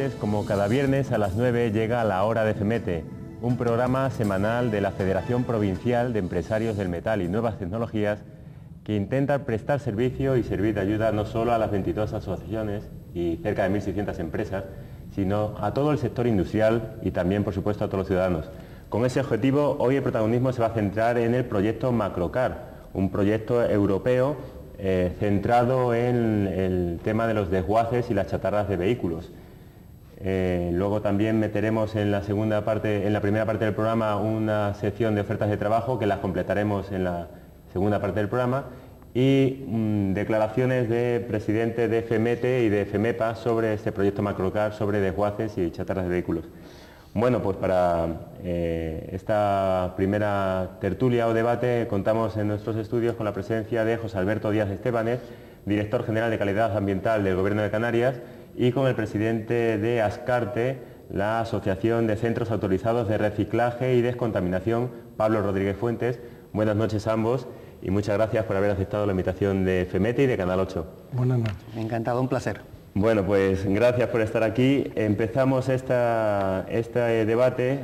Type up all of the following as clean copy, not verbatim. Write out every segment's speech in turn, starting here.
noches, como cada viernes a las 9 llega La Hora de FEMETE, un programa semanal de la Federación Provincial de Empresarios del Metal y Nuevas Tecnologías que intenta prestar servicio y servir de ayuda no solo a las 22 asociaciones y cerca de 1.600 empresas, sino a todo el sector industrial y también, por supuesto, a todos los ciudadanos. Con ese objetivo, hoy el protagonismo se va a centrar en el proyecto Macrocar, un proyecto europeo centrado en el tema de los desguaces y las chatarras de vehículos. Luego también meteremos en la primera parte del programa una sección de ofertas de trabajo que las completaremos en la segunda parte del programa y declaraciones de presidente de FEMETE y de FEMEPA sobre este proyecto Macrocar, sobre desguaces y chatarras de vehículos. Bueno, pues para esta primera tertulia o debate contamos en nuestros estudios con la presencia de José Alberto Díaz Estébanez, director general de Calidad Ambiental del Gobierno de Canarias, y con el presidente de Ascarte, la Asociación de Centros Autorizados de Reciclaje y Descontaminación, Pablo Rodríguez Fuentes. Buenas noches a ambos y muchas gracias por haber aceptado la invitación de FEMETE y de Canal 8. Buenas noches. Encantado, un placer. Bueno, pues gracias por estar aquí. Empezamos este debate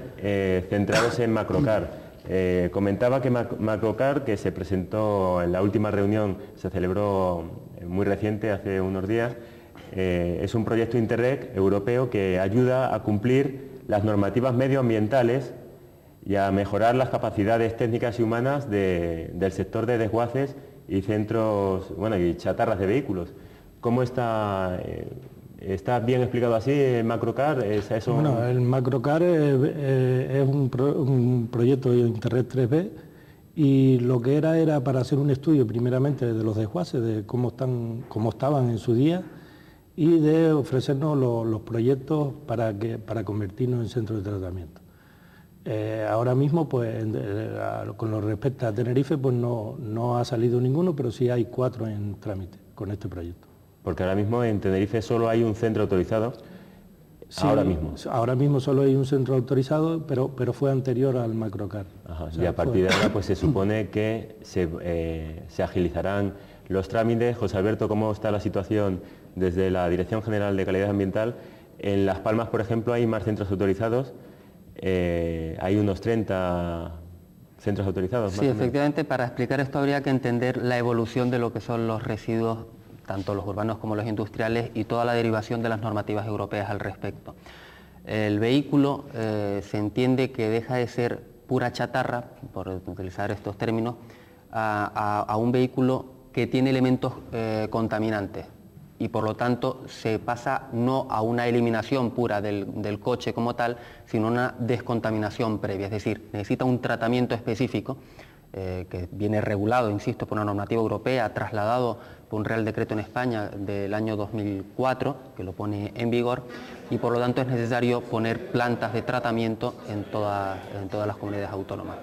centrados en Macrocar. Comentaba que Macrocar, que se presentó en la última reunión, se celebró muy reciente, hace unos días, es un proyecto Interreg europeo que ayuda a cumplir las normativas medioambientales y a mejorar las capacidades técnicas y humanas del sector de desguaces y centros, y chatarras de vehículos. ¿Cómo está bien explicado así el Macrocar? Bueno, el Macrocar es un proyecto Interreg 3B y lo que era para hacer un estudio primeramente de los desguaces, de cómo estaban en su día y de ofrecernos los proyectos para convertirnos en centros de tratamiento. Ahora mismo, pues, con lo respecto a Tenerife, pues no ha salido ninguno, pero sí hay 4 en trámite con este proyecto. Porque ahora mismo en Tenerife solo hay un centro autorizado. Sí, ahora mismo solo hay un centro autorizado, pero fue anterior al Macrocar. Ajá, o sea, y a partir de ahora pues se supone que se agilizarán los trámites. José Alberto, ¿cómo está la situación desde la Dirección General de Calidad Ambiental? En Las Palmas, por ejemplo, hay más centros autorizados. Hay unos 30 centros autorizados. Sí, efectivamente, para explicar esto habría que entender la evolución de lo que son los residuos, tanto los urbanos como los industriales, y toda la derivación de las normativas europeas al respecto. El vehículo se entiende que deja de ser pura chatarra, por utilizar estos términos, a un vehículo que tiene elementos contaminantes, y por lo tanto se pasa no a una eliminación pura del coche como tal, sino una descontaminación previa, es decir, necesita un tratamiento específico que viene regulado, insisto, por una normativa europea, trasladado por un Real Decreto en España del año 2004, que lo pone en vigor, y por lo tanto es necesario poner plantas de tratamiento en todas las comunidades autónomas.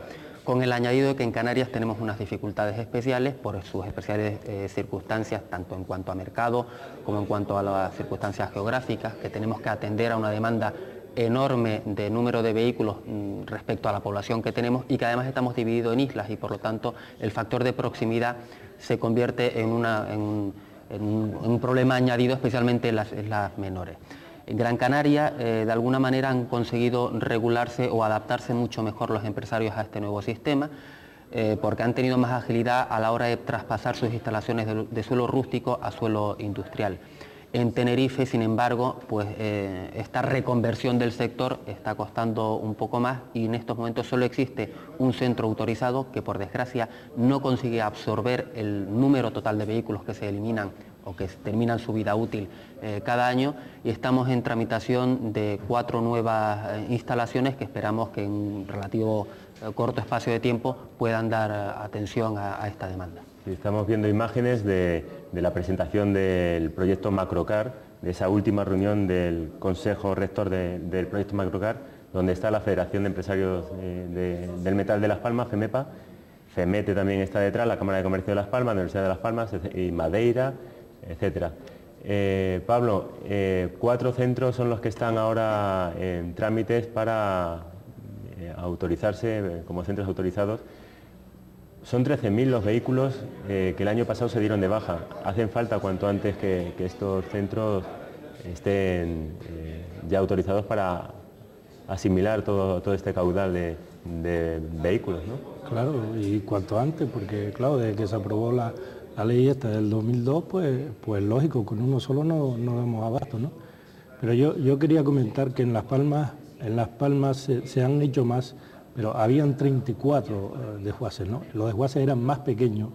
Con el añadido de que en Canarias tenemos unas dificultades especiales por sus especiales circunstancias, tanto en cuanto a mercado como en cuanto a las circunstancias geográficas, que tenemos que atender a una demanda enorme de número de vehículos respecto a la población que tenemos, y que además estamos divididos en islas, y por lo tanto el factor de proximidad se convierte en un problema añadido, especialmente en las islas menores. En Gran Canaria, de alguna manera, han conseguido regularse o adaptarse mucho mejor los empresarios a este nuevo sistema, porque han tenido más agilidad a la hora de traspasar sus instalaciones de suelo rústico a suelo industrial. En Tenerife, sin embargo, pues esta reconversión del sector está costando un poco más, y en estos momentos solo existe un centro autorizado que, por desgracia, no consigue absorber el número total de vehículos que se eliminan o que terminan su vida útil cada año, y estamos en tramitación de 4 nuevas instalaciones que esperamos que en un relativo corto espacio de tiempo puedan dar atención a esta demanda. Sí, estamos viendo imágenes de la presentación del proyecto Macrocar, de esa última reunión del Consejo Rector del proyecto Macrocar, donde está la Federación de Empresarios del Metal de Las Palmas, FEMEPA, FEMETE también está detrás, la Cámara de Comercio de Las Palmas, la Universidad de Las Palmas y Madeira, etcétera. Pablo, 4 centros son los que están ahora en trámites para autorizarse como centros autorizados. Son 13.000 los vehículos que el año pasado se dieron de baja. Hacen falta cuanto antes que estos centros estén ya autorizados para asimilar todo este caudal de vehículos, ¿no? Claro, y cuanto antes, porque claro, desde que se aprobó la ley esta del 2002, pues lógico, con uno solo no damos abasto, ¿no? Pero yo quería comentar que en Las Palmas se han hecho más, pero habían 34 desguaces, ¿no? Los desguaces eran más pequeños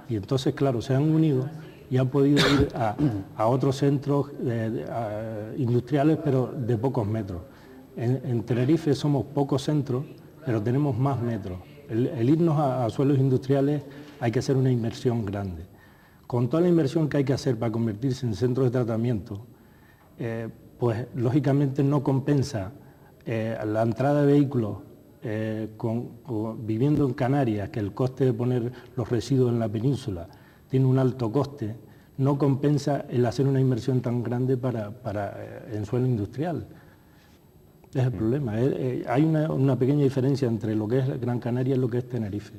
y entonces, claro, se han unido y han podido ir a otros centros industriales, pero de pocos metros. En Tenerife somos pocos centros, pero tenemos más metros. El irnos a suelos industriales hay que hacer una inversión grande. Con toda la inversión que hay que hacer para convertirse en centros de tratamiento, pues lógicamente no compensa la entrada de vehículos viviendo en Canarias, que el coste de poner los residuos en la península tiene un alto coste, no compensa el hacer una inversión tan grande en suelo industrial. Es el problema. Hay una pequeña diferencia entre lo que es Gran Canaria y lo que es Tenerife.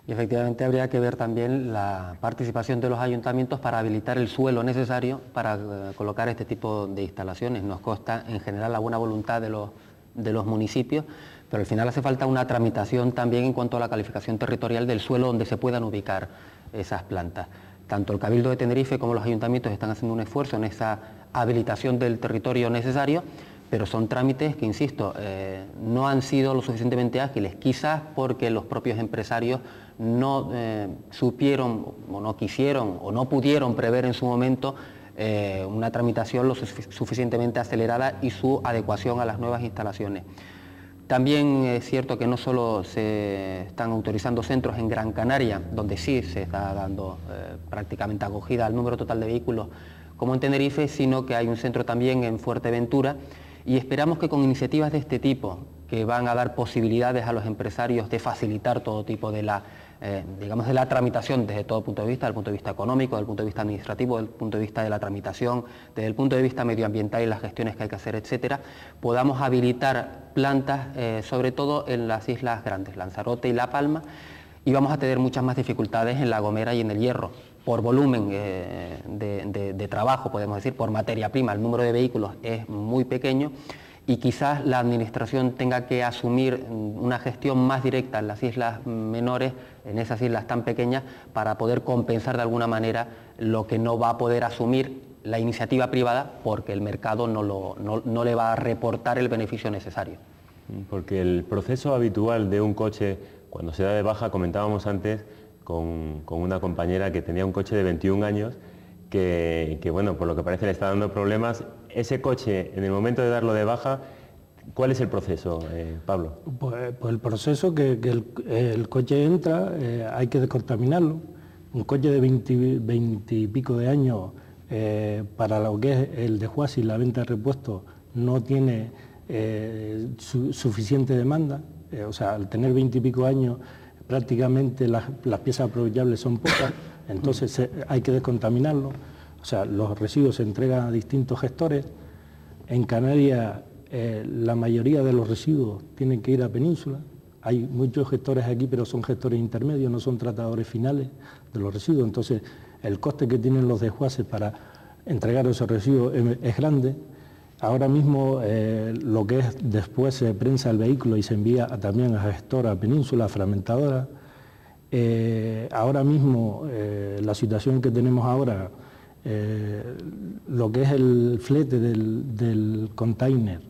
Y efectivamente habría que ver también la participación de los ayuntamientos para habilitar el suelo necesario para colocar este tipo de instalaciones. Nos consta en general la buena voluntad de los municipios, pero al final hace falta una tramitación también en cuanto a la calificación territorial del suelo donde se puedan ubicar esas plantas. Tanto el Cabildo de Tenerife como los ayuntamientos están haciendo un esfuerzo en esa habilitación del territorio necesario, pero son trámites que, insisto, no han sido lo suficientemente ágiles, quizás porque los propios empresarios no supieron o no quisieron o no pudieron prever en su momento una tramitación lo suficientemente acelerada y su adecuación a las nuevas instalaciones. También es cierto que no solo se están autorizando centros en Gran Canaria, donde sí se está dando prácticamente acogida al número total de vehículos, como en Tenerife, sino que hay un centro también en Fuerteventura, y esperamos que con iniciativas de este tipo, que van a dar posibilidades a los empresarios de facilitar todo tipo de la tramitación desde todo punto de vista, desde el punto de vista económico, desde el punto de vista administrativo, desde el punto de vista de la tramitación, desde el punto de vista medioambiental y las gestiones que hay que hacer, etcétera, podamos habilitar plantas, sobre todo en las islas grandes, Lanzarote y La Palma, y vamos a tener muchas más dificultades en La Gomera y en El Hierro, por volumen de trabajo, podemos decir, por materia prima. El número de vehículos es muy pequeño y quizás la administración tenga que asumir una gestión más directa en las islas menores, en esas islas tan pequeñas, para poder compensar de alguna manera lo que no va a poder asumir la iniciativa privada, porque el mercado no le va a reportar el beneficio necesario. Porque el proceso habitual de un coche, cuando se da de baja, comentábamos antes con una compañera que tenía un coche de 21 años, que bueno, por lo que parece le está dando problemas. Ese coche, en el momento de darlo de baja, ¿cuál es el proceso, Pablo? Pues el proceso que el coche entra, hay que descontaminarlo. Un coche de 20 y pico de años, para lo que es el desguace y la venta de repuestos, no tiene suficiente demanda. O sea, al tener 20 y pico años, prácticamente las piezas aprovechables son pocas, entonces hay que descontaminarlo. O sea, los residuos se entregan a distintos gestores. En Canarias la mayoría de los residuos tienen que ir a Península. Hay muchos gestores aquí, pero son gestores intermedios, no son tratadores finales de los residuos. Entonces, el coste que tienen los desguaces para entregar esos residuos es grande. Ahora mismo lo que es después se prensa el vehículo y se envía también a gestora, a Península, a fragmentadora. Ahora mismo la situación que tenemos ahora, lo que es el flete del container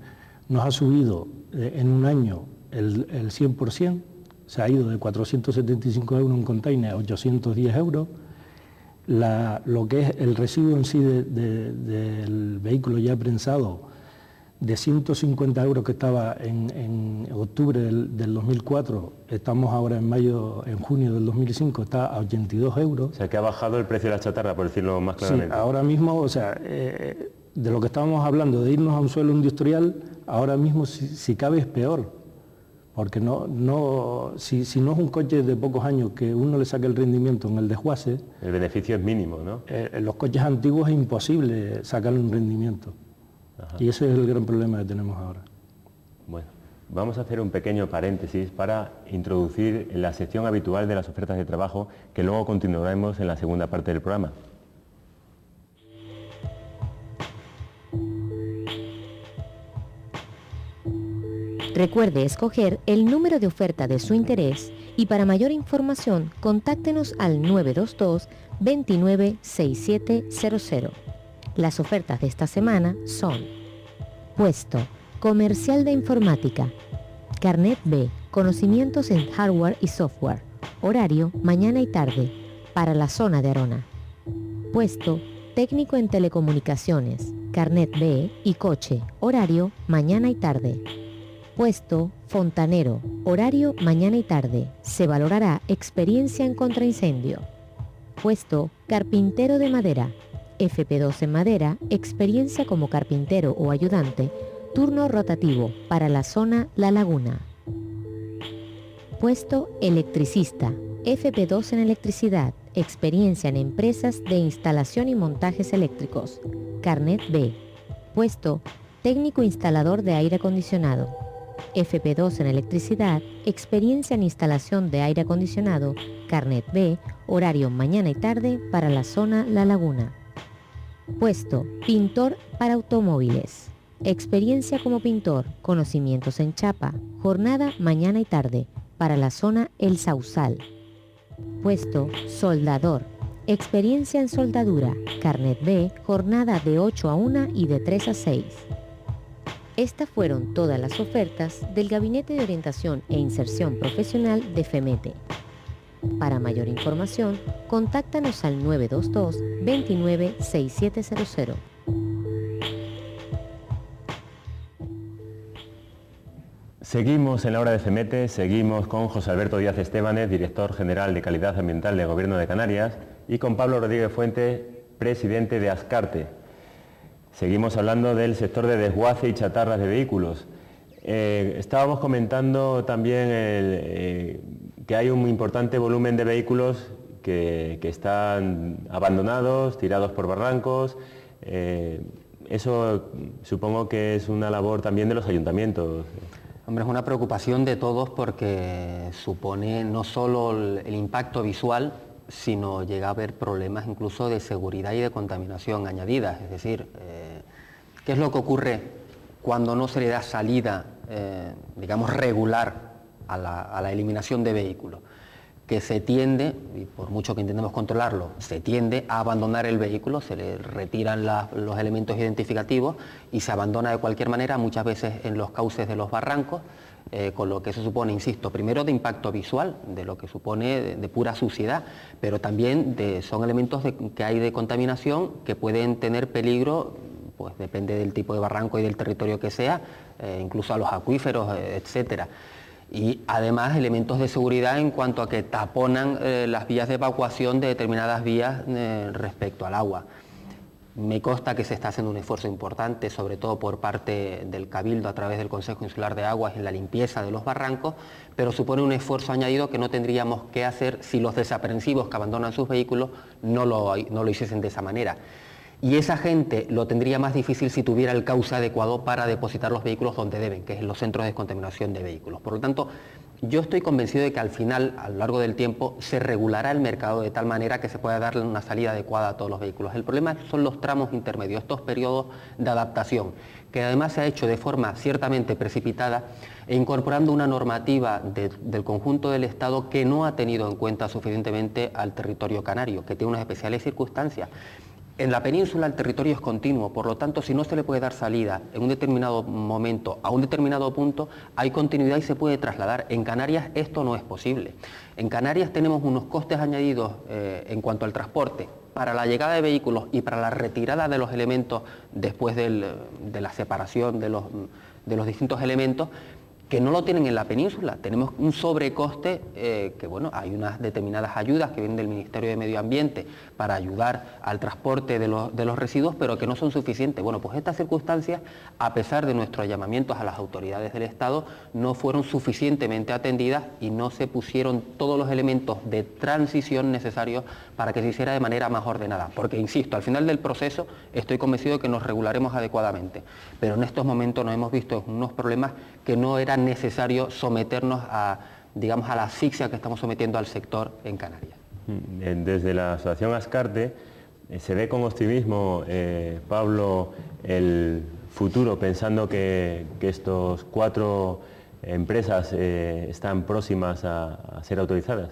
nos ha subido en un año el 100%, se ha ido de 475 euros un container a 810 euros. Lo que es el residuo en sí del vehículo ya prensado, de 150 euros que estaba en octubre del 2004, estamos ahora en junio del 2005, está a 82 euros. O sea, que ha bajado el precio de la chatarra, por decirlo más claramente. Sí, ahora mismo, o sea, de lo que estábamos hablando, de irnos a un suelo industrial, ahora mismo si cabe es peor. Porque si no es un coche de pocos años que uno le saque el rendimiento en el desguace... El beneficio es mínimo, ¿no? En los coches antiguos es imposible sacarle un rendimiento. Ajá. Y ese es el gran problema que tenemos ahora. Bueno, vamos a hacer un pequeño paréntesis para introducir la sección habitual de las ofertas de trabajo, que luego continuaremos en la segunda parte del programa. Recuerde escoger el número de oferta de su interés y para mayor información contáctenos al 922 29 6700. Las ofertas de esta semana son: puesto comercial de informática, carnet B, conocimientos en hardware y software, horario mañana y tarde, para la zona de Arona. Puesto técnico en telecomunicaciones, carnet B y coche, horario mañana y tarde. Puesto fontanero, horario mañana y tarde, se valorará experiencia en contraincendio. Puesto carpintero de madera, FP2 en madera, experiencia como carpintero o ayudante, turno rotativo para la zona La Laguna. Puesto electricista, FP2 en electricidad, experiencia en empresas de instalación y montajes eléctricos, carnet B. Puesto técnico instalador de aire acondicionado, FP2 en electricidad, experiencia en instalación de aire acondicionado, carnet B, horario mañana y tarde para la zona La Laguna. Puesto pintor para automóviles, experiencia como pintor, conocimientos en chapa, jornada mañana y tarde para la zona El Sausal. Puesto soldador, experiencia en soldadura, carnet B, jornada de 8 a 1 y de 3 a 6. Estas fueron todas las ofertas del Gabinete de Orientación e Inserción Profesional de FEMETE. Para mayor información, contáctanos al 922 29 6700. Seguimos en la hora de FEMETE, seguimos con José Alberto Díaz Estébanez, director general de Calidad Ambiental del Gobierno de Canarias, y con Pablo Rodríguez Fuente, presidente de Ascarte. Seguimos hablando del sector de desguace y chatarras de vehículos. Estábamos comentando también que hay un importante volumen de vehículos que están abandonados, tirados por barrancos. Eso supongo que es una labor también de los ayuntamientos. Hombre, es una preocupación de todos porque supone no solo el impacto visual, sino llega a haber problemas incluso de seguridad y de contaminación añadidas. Es decir, ¿qué es lo que ocurre cuando no se le da salida, digamos, regular a la eliminación de vehículos? Que se tiende, y por mucho que intentemos controlarlo, se tiende a abandonar el vehículo, se le retiran los elementos identificativos y se abandona de cualquier manera, muchas veces en los cauces de los barrancos, con lo que eso supone, insisto, primero de impacto visual, de lo que supone de pura suciedad, pero también son elementos que hay de contaminación que pueden tener peligro, pues depende del tipo de barranco y del territorio que sea, incluso a los acuíferos, etcétera. Y además elementos de seguridad en cuanto a que taponan las vías de evacuación de determinadas vías respecto al agua. Me consta que se está haciendo un esfuerzo importante, sobre todo por parte del Cabildo a través del Consejo Insular de Aguas en la limpieza de los barrancos, pero supone un esfuerzo añadido que no tendríamos que hacer si los desaprensivos que abandonan sus vehículos no lo hiciesen de esa manera. Y esa gente lo tendría más difícil si tuviera el cauce adecuado para depositar los vehículos donde deben, que es en los centros de descontaminación de vehículos. Por lo tanto, yo estoy convencido de que al final, a lo largo del tiempo, se regulará el mercado de tal manera que se pueda darle una salida adecuada a todos los vehículos. El problema son los tramos intermedios, estos periodos de adaptación, que además se ha hecho de forma ciertamente precipitada e incorporando una normativa del conjunto del Estado que no ha tenido en cuenta suficientemente al territorio canario, que tiene unas especiales circunstancias. En la península el territorio es continuo, por lo tanto, si no se le puede dar salida en un determinado momento a un determinado punto, hay continuidad y se puede trasladar. En Canarias esto no es posible. En Canarias tenemos unos costes añadidos en cuanto al transporte para la llegada de vehículos y para la retirada de los elementos después de la separación de los distintos elementos, que no lo tienen en la península. Tenemos un sobrecoste que, bueno, hay unas determinadas ayudas que vienen del Ministerio de Medio Ambiente para ayudar al transporte de los residuos, pero que no son suficientes. Bueno, pues estas circunstancias, a pesar de nuestros llamamientos a las autoridades del Estado, no fueron suficientemente atendidas y no se pusieron todos los elementos de transición necesarios para que se hiciera de manera más ordenada. Porque, insisto, al final del proceso estoy convencido de que nos regularemos adecuadamente, pero en estos momentos nos hemos visto en unos problemas que no eran necesario someternos a, digamos, a la asfixia que estamos sometiendo al sector en Canarias. Desde la Asociación Ascarte se ve con optimismo, Pablo, el futuro, pensando que estos 4 empresas están próximas a ser autorizadas?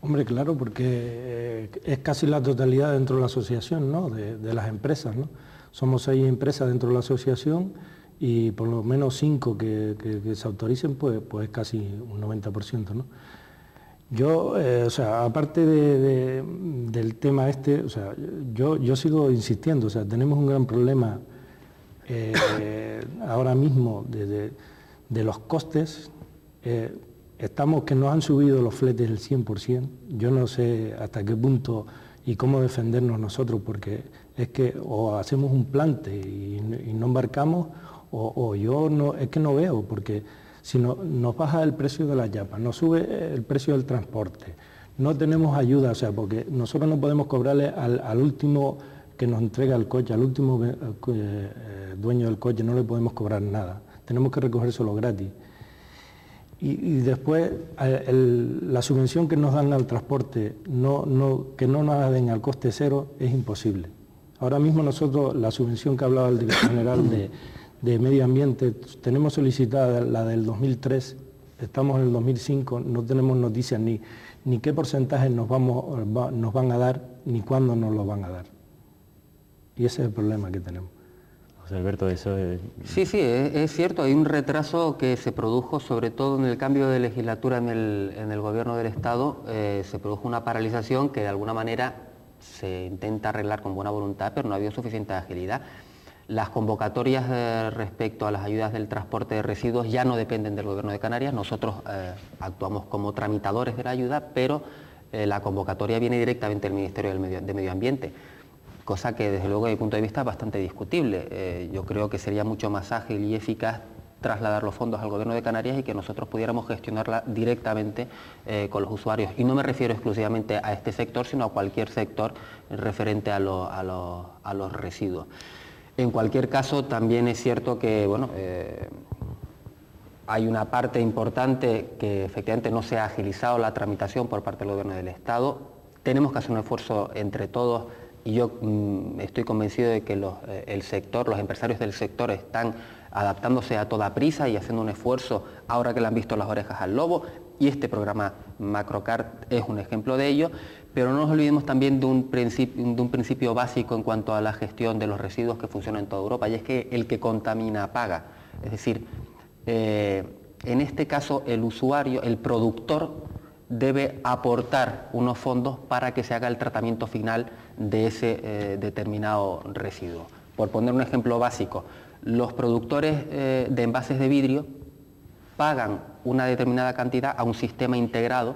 Hombre, claro, porque es casi la totalidad dentro de la asociación, ¿no?, de las empresas, ¿no? Somos 6 empresas dentro de la asociación y por lo menos 5 que se autoricen, pues es casi un 90%, ¿no? Yo, o sea, aparte del tema este, o sea, yo sigo insistiendo, o sea, tenemos un gran problema ahora mismo de los costes. Estamos que nos han subido los fletes del 100%, yo no sé hasta qué punto y cómo defendernos nosotros, porque es que o hacemos un plante y no embarcamos, o yo no, es que no veo, porque si no, nos baja el precio de la yapa, nos sube el precio del transporte, no tenemos ayuda, o sea, porque nosotros no podemos cobrarle al último que nos entrega el coche, al último dueño del coche, no le podemos cobrar nada, tenemos que recogérselo gratis. Y después la subvención que nos dan al transporte, que no nos la den al coste cero, es imposible. Ahora mismo nosotros, la subvención que hablaba el director general de Medio Ambiente, tenemos solicitada la del 2003, estamos en el 2005, no tenemos noticias ni qué porcentaje nos van a dar, ni cuándo nos lo van a dar. Y ese es el problema que tenemos. José Alberto, eso es... Sí, es cierto, hay un retraso que se produjo, sobre todo en el cambio de legislatura en el gobierno del Estado, se produjo una paralización que de alguna manera se intenta arreglar con buena voluntad, pero no ha habido suficiente agilidad. Las convocatorias respecto a las ayudas del transporte de residuos ya no dependen del Gobierno de Canarias, nosotros actuamos como tramitadores de la ayuda, pero la convocatoria viene directamente del Ministerio de Medio Ambiente, cosa que desde luego desde mi punto de vista es bastante discutible. Yo creo que sería mucho más ágil y eficaz trasladar los fondos al Gobierno de Canarias y que nosotros pudiéramos gestionarla directamente con los usuarios. Y no me refiero exclusivamente a este sector, sino a cualquier sector referente a los residuos. En cualquier caso, también es cierto que bueno, hay una parte importante que efectivamente no se ha agilizado la tramitación por parte del Gobierno del Estado. Tenemos que hacer un esfuerzo entre todos y yo estoy convencido de que el sector, los empresarios del sector están adaptándose a toda prisa y haciendo un esfuerzo ahora que le han visto las orejas al lobo, y este programa Macrocard es un ejemplo de ello, pero no nos olvidemos también de un principio básico en cuanto a la gestión de los residuos que funciona en toda Europa, y es que el que contamina paga. Es decir, en este caso el usuario, el productor, debe aportar unos fondos para que se haga el tratamiento final de ese determinado residuo. Por poner un ejemplo básico, los productores de envases de vidrio pagan una determinada cantidad a un sistema integrado,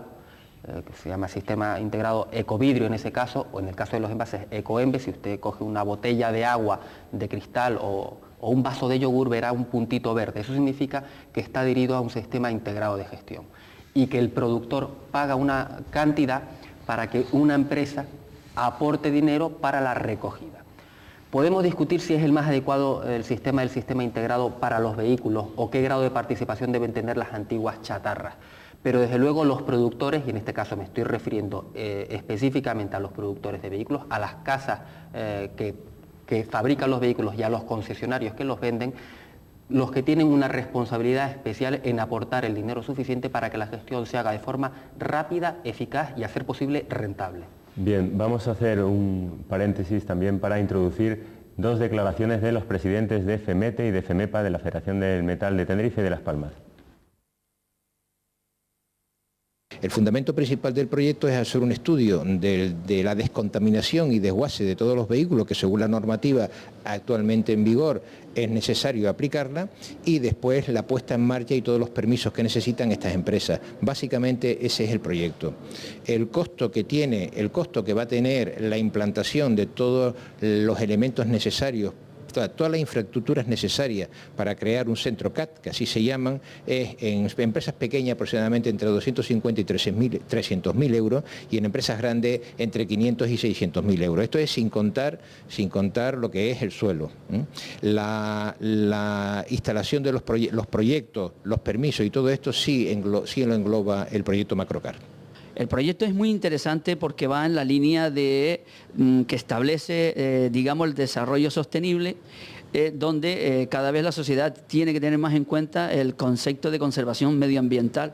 que se llama sistema integrado Ecovidrio en ese caso, o en el caso de los envases Ecoembe. Si usted coge una botella de agua de cristal o un vaso de yogur, verá un puntito verde. Eso significa que está adherido a un sistema integrado de gestión y que el productor paga una cantidad para que una empresa aporte dinero para la recogida. Podemos discutir si es el más adecuado el sistema del sistema integrado para los vehículos o qué grado de participación deben tener las antiguas chatarras, pero desde luego los productores, y en este caso me estoy refiriendo específicamente a los productores de vehículos, a las casas que fabrican los vehículos y a los concesionarios que los venden, los que tienen una responsabilidad especial en aportar el dinero suficiente para que la gestión se haga de forma rápida, eficaz y, a ser posible, rentable. Bien, vamos a hacer un paréntesis también para introducir dos declaraciones de los presidentes de FEMETE y de FEMEPA, de la Federación del Metal de Tenerife y de Las Palmas. El fundamento principal del proyecto es hacer un estudio de la descontaminación y desguace de todos los vehículos que, según la normativa actualmente en vigor, es necesario aplicarla, y después la puesta en marcha y todos los permisos que necesitan estas empresas. Básicamente ese es el proyecto. El costo que va a tener la implantación de todos los elementos necesarios, todas las infraestructuras necesarias para crear un centro CAT, que así se llaman, es en empresas pequeñas aproximadamente entre 250 y 300.000 euros, y en empresas grandes entre 500 y 600.000 euros. Esto es sin contar lo que es el suelo. La instalación de los proyectos, los permisos y todo esto sí lo engloba el proyecto Macrocard. El proyecto es muy interesante porque va en la línea que establece, digamos, el desarrollo sostenible, donde cada vez la sociedad tiene que tener más en cuenta el concepto de conservación medioambiental.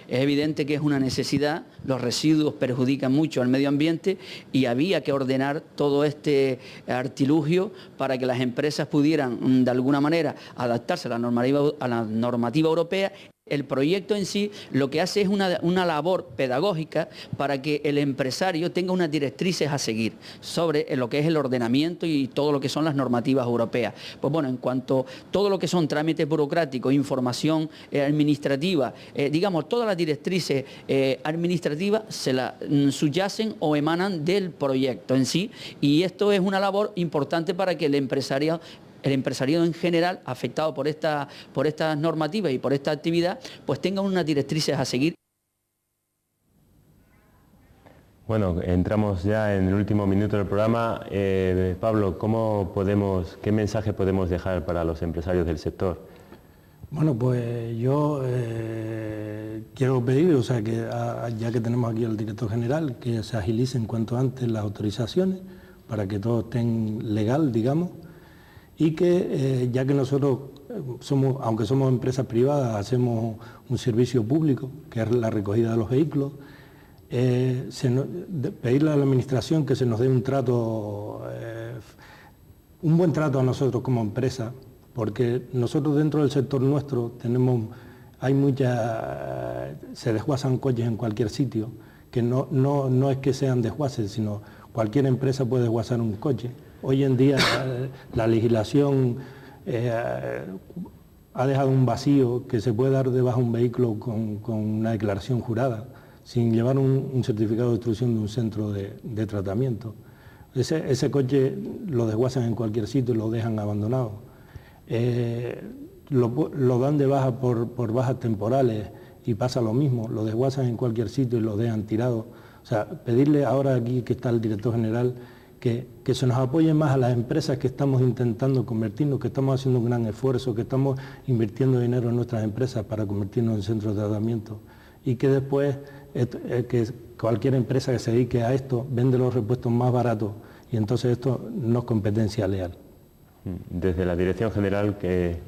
Es evidente que es una necesidad, los residuos perjudican mucho al medio ambiente y había que ordenar todo este artilugio para que las empresas pudieran de alguna manera adaptarse a la normativa europea. El proyecto en sí lo que hace es una labor pedagógica para que el empresario tenga unas directrices a seguir sobre lo que es el ordenamiento y todo lo que son las normativas europeas. Pues bueno, en cuanto a todo lo que son trámites burocráticos, información administrativa, digamos, todas las directrices administrativas subyacen o emanan del proyecto en sí, y esto es una labor importante para que el empresariado en general, afectado por estas normativas y por esta actividad, pues tengan unas directrices a seguir. Bueno, entramos ya en el último minuto del programa. Pablo, ¿qué mensaje podemos dejar para los empresarios del sector? Bueno, pues yo quiero pedir, o sea, que ya que tenemos aquí al director general, que se agilicen cuanto antes las autorizaciones para que todo esté legal, digamos. Y que ya que nosotros aunque somos empresas privadas, hacemos un servicio público, que es la recogida de los vehículos, pedirle a la administración que se nos dé un buen trato a nosotros como empresa, porque nosotros dentro del sector nuestro se desguazan coches en cualquier sitio, que no es que sean desguaces, sino cualquier empresa puede desguazar un coche. Hoy en día la legislación ha dejado un vacío que se puede dar de baja un vehículo con una declaración jurada, sin llevar un certificado de destrucción de un centro de tratamiento. Ese coche lo desguazan en cualquier sitio y lo dejan abandonado. Lo dan de baja por bajas temporales y pasa lo mismo, lo desguazan en cualquier sitio y lo dejan tirado. O sea, pedirle ahora aquí que está el director general que se nos apoye más a las empresas que estamos intentando convertirnos, que estamos haciendo un gran esfuerzo, que estamos invirtiendo dinero en nuestras empresas para convertirnos en centros de tratamiento, y que después que cualquier empresa que se dedique a esto vende los repuestos más baratos, y entonces esto no es competencia leal. Desde la Dirección General, ¿qué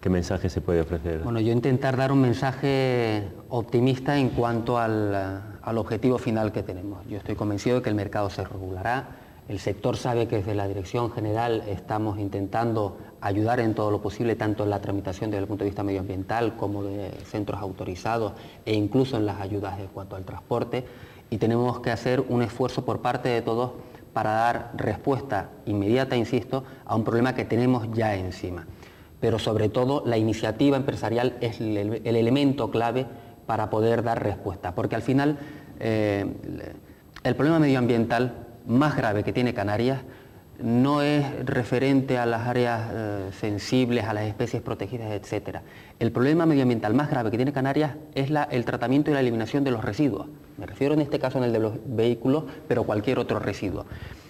mensaje se puede ofrecer? Bueno, yo intentar dar un mensaje optimista en cuanto al objetivo final que tenemos. Yo estoy convencido de que el mercado se regulará. El sector sabe que desde la Dirección General estamos intentando ayudar en todo lo posible, tanto en la tramitación desde el punto de vista medioambiental como de centros autorizados e incluso en las ayudas en cuanto al transporte, y tenemos que hacer un esfuerzo por parte de todos para dar respuesta inmediata, insisto, a un problema que tenemos ya encima. Pero sobre todo la iniciativa empresarial es el elemento clave para poder dar respuesta, porque al final el problema medioambiental más grave que tiene Canarias no es referente a las áreas sensibles, a las especies protegidas, etc. El problema medioambiental más grave que tiene Canarias es el tratamiento y la eliminación de los residuos. Me refiero en este caso en el de los vehículos, pero cualquier otro residuo.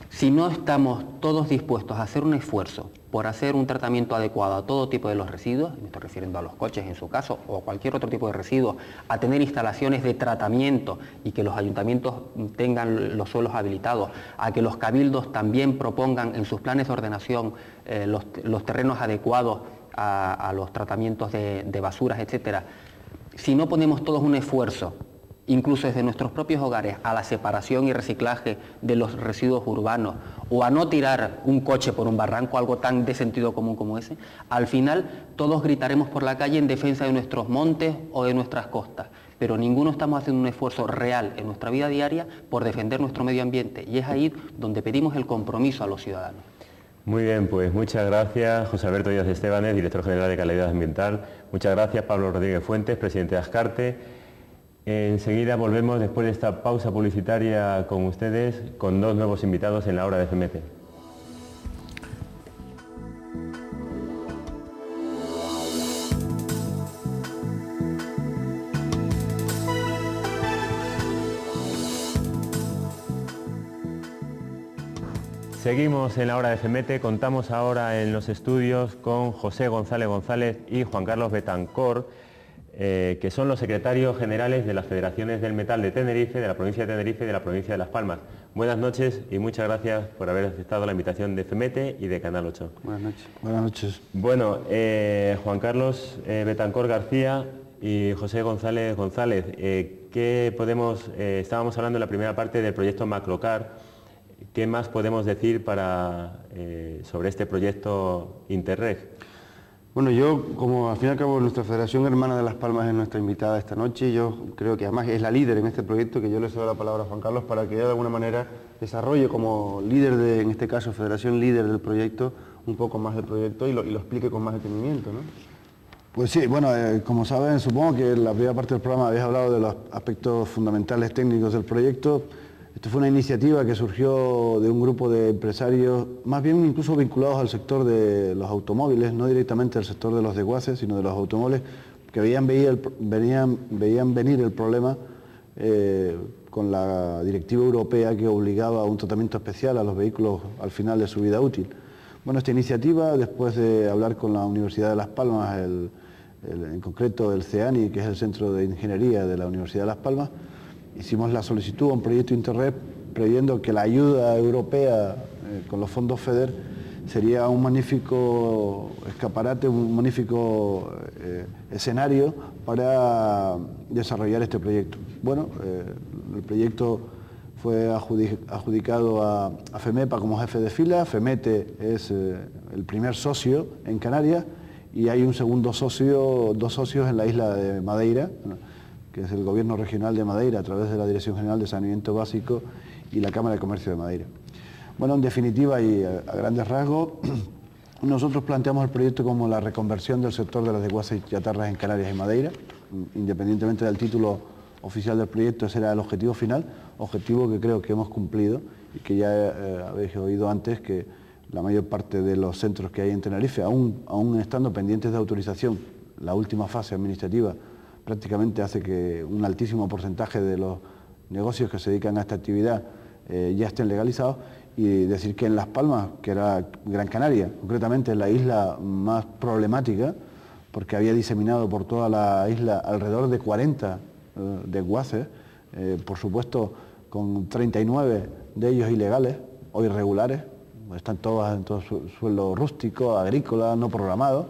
Si no estamos todos dispuestos a hacer un esfuerzo por hacer un tratamiento adecuado a todo tipo de los residuos, me estoy refiriendo a los coches en su caso, o a cualquier otro tipo de residuos, a tener instalaciones de tratamiento y que los ayuntamientos tengan los suelos habilitados, a que los cabildos también propongan en sus planes de ordenación los terrenos adecuados a los tratamientos de basuras, etc. Si no ponemos todos un esfuerzo, incluso desde nuestros propios hogares, a la separación y reciclaje de los residuos urbanos, o a no tirar un coche por un barranco, algo tan de sentido común como ese, al final todos gritaremos por la calle en defensa de nuestros montes o de nuestras costas, pero ninguno estamos haciendo un esfuerzo real en nuestra vida diaria por defender nuestro medio ambiente, y es ahí donde pedimos el compromiso a los ciudadanos. Muy bien, pues muchas gracias José Alberto Díaz Estébanez, director general de Calidad Ambiental. Muchas gracias Pablo Rodríguez Fuentes, presidente de Ascarte. Enseguida volvemos después de esta pausa publicitaria con ustedes, con dos nuevos invitados en la hora de FMC. Seguimos en la hora de FMT, contamos ahora en los estudios con José González González y Juan Carlos Betancor, que son los secretarios generales de las federaciones del metal de Tenerife, de la provincia de Tenerife y de la provincia de Las Palmas. Buenas noches y muchas gracias por haber aceptado la invitación de FEMETE y de Canal 8. Buenas noches. Buenas noches. Bueno, Juan Carlos Betancor García y José González González, estábamos hablando en la primera parte del proyecto Macrocar. ¿Qué más podemos decir sobre este proyecto Interreg? Bueno, yo, como al fin y al cabo nuestra Federación Hermana de Las Palmas es nuestra invitada esta noche, yo creo que además es la líder en este proyecto, que yo le cedo la palabra a Juan Carlos para que de alguna manera desarrolle como líder en este caso, Federación líder del proyecto, un poco más del proyecto y lo explique con más detenimiento, ¿no? Pues sí, bueno, como saben, supongo que en la primera parte del programa habéis hablado de los aspectos fundamentales técnicos del proyecto. Esto fue una iniciativa que surgió de un grupo de empresarios, más bien incluso vinculados al sector de los automóviles, no directamente al sector de los desguaces, sino de los automóviles, que veían venir el problema con la directiva europea que obligaba a un tratamiento especial a los vehículos al final de su vida útil. Bueno, esta iniciativa, después de hablar con la Universidad de Las Palmas, en concreto el CEANI, que es el Centro de Ingeniería de la Universidad de Las Palmas, hicimos la solicitud a un proyecto Interreg previendo que la ayuda europea con los fondos FEDER sería un magnífico escaparate, un magnífico escenario para desarrollar este proyecto. Bueno, el proyecto fue adjudicado a FEMEPA como jefe de fila. FEMETE es el primer socio en Canarias y hay un segundo socio, dos socios en la isla de Madeira, que es el Gobierno Regional de Madeira a través de la Dirección General de Saneamiento Básico y la Cámara de Comercio de Madeira. Bueno, en definitiva y a grandes rasgos, nosotros planteamos el proyecto como la reconversión del sector de las desguaces y chatarras en Canarias y Madeira. Independientemente del título oficial del proyecto, ese era el objetivo final, objetivo que creo que hemos cumplido y que ya habéis oído antes que la mayor parte de los centros que hay en Tenerife, aún estando pendientes de autorización, la última fase administrativa prácticamente hace que un altísimo porcentaje de los negocios que se dedican a esta actividad ya estén legalizados, y decir que en Las Palmas, que era Gran Canaria, concretamente la isla más problemática, porque había diseminado por toda la isla alrededor de 40 desguaces, por supuesto con 39 de ellos ilegales o irregulares, están todas en todo suelo rústico, agrícola, no programado.